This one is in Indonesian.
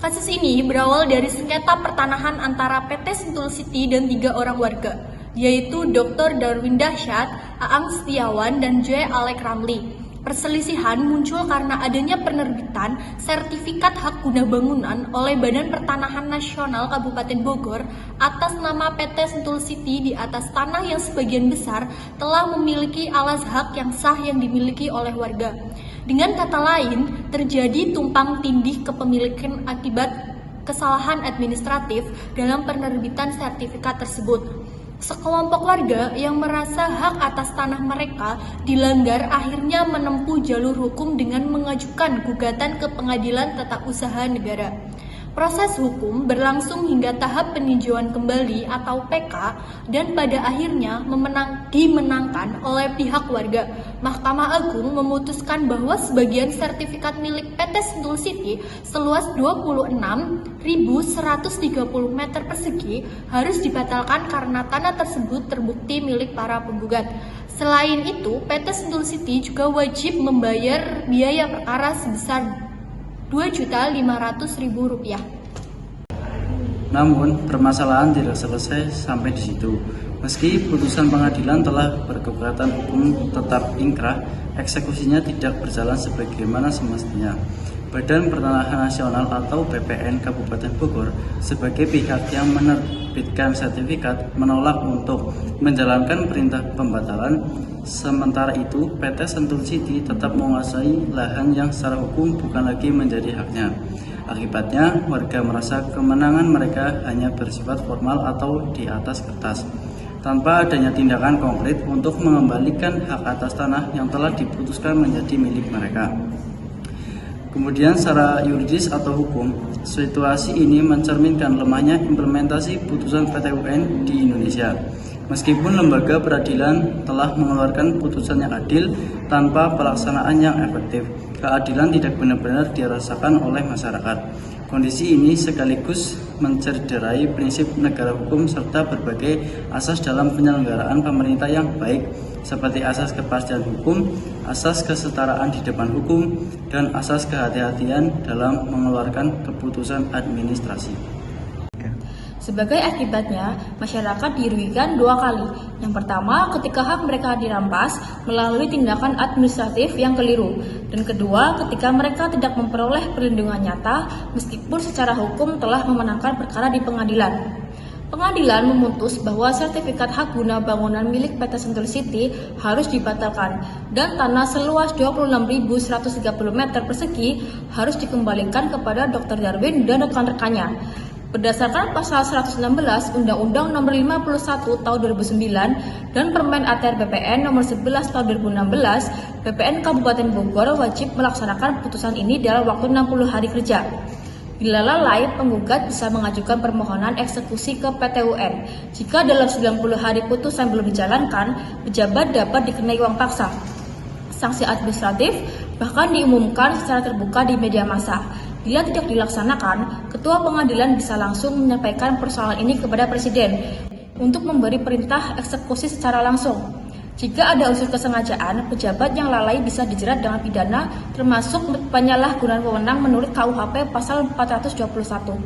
Kasus ini berawal dari sengketa pertanahan antara PT Sentul City dan 3 orang warga, yaitu Dr. Darwin Dahsyat, Aang Setiawan, dan Joy Alek Ramli. Perselisihan muncul karena adanya penerbitan sertifikat hak guna bangunan oleh Badan Pertanahan Nasional Kabupaten Bogor atas nama PT Sentul City di atas tanah yang sebagian besar telah memiliki alas hak yang sah yang dimiliki oleh warga. Dengan kata lain, terjadi tumpang tindih kepemilikan akibat kesalahan administratif dalam penerbitan sertifikat tersebut. Sekelompok warga yang merasa hak atas tanah mereka dilanggar akhirnya menempuh jalur hukum dengan mengajukan gugatan ke Pengadilan Tata Usaha Negara. Proses hukum berlangsung hingga tahap peninjauan kembali atau PK dan pada akhirnya dimenangkan oleh pihak warga. Mahkamah Agung memutuskan bahwa sebagian sertifikat milik PT Sentul City seluas 26.130 meter persegi harus dibatalkan karena tanah tersebut terbukti milik para penggugat. Selain itu, PT Sentul City juga wajib membayar biaya perkara sebesar Rp2.500.000. Namun, permasalahan tidak selesai sampai di situ. Meski putusan pengadilan telah berkekuatan hukum tetap ingkrah, eksekusinya tidak berjalan sebagaimana semestinya. Badan Pertanahan Nasional atau BPN Kabupaten Bogor sebagai pihak yang menerbitkan sertifikat menolak untuk menjalankan perintah pembatalan. Sementara itu, PT Sentul City tetap menguasai lahan yang secara hukum bukan lagi menjadi haknya. Akibatnya, warga merasa kemenangan mereka hanya bersifat formal atau di atas kertas, tanpa adanya tindakan konkret untuk mengembalikan hak atas tanah yang telah diputuskan menjadi milik mereka. Kemudian secara yuridis atau hukum, situasi ini mencerminkan lemahnya implementasi putusan PT UN di Indonesia. Meskipun lembaga peradilan telah mengeluarkan putusan yang adil tanpa pelaksanaan yang efektif, keadilan tidak benar-benar dirasakan oleh masyarakat. Kondisi ini sekaligus mencederai prinsip negara hukum serta berbagai asas dalam penyelenggaraan pemerintah yang baik, seperti asas kepastian hukum, asas kesetaraan di depan hukum, dan asas kehati-hatian dalam mengeluarkan keputusan administrasi. Sebagai akibatnya, masyarakat dirugikan 2 kali. Yang pertama, ketika hak mereka dirampas melalui tindakan administratif yang keliru. Dan kedua, ketika mereka tidak memperoleh perlindungan nyata meskipun secara hukum telah memenangkan perkara di pengadilan. Pengadilan memutus bahwa sertifikat hak guna bangunan milik PT Sentul City harus dibatalkan dan tanah seluas 26.130 meter persegi harus dikembalikan kepada Dr. Darwin dan rekan-rekannya. Berdasarkan pasal 116 Undang-Undang Nomor 51 Tahun 2009 dan Permen ATR BPN Nomor 11 Tahun 2016, BPN Kabupaten Bogor wajib melaksanakan putusan ini dalam waktu 60 hari kerja. Bila lalai, penggugat bisa mengajukan permohonan eksekusi ke PT UN. Jika dalam 90 hari putusan belum dijalankan, pejabat dapat dikenai uang paksa. Sanksi administratif bahkan diumumkan secara terbuka di media massa. Bila tidak dilaksanakan, Ketua Pengadilan bisa langsung menyampaikan persoalan ini kepada Presiden untuk memberi perintah eksekusi secara langsung. Jika ada unsur kesengajaan, pejabat yang lalai bisa dijerat dengan pidana termasuk penyalahgunaan wewenang menurut KUHP pasal 421.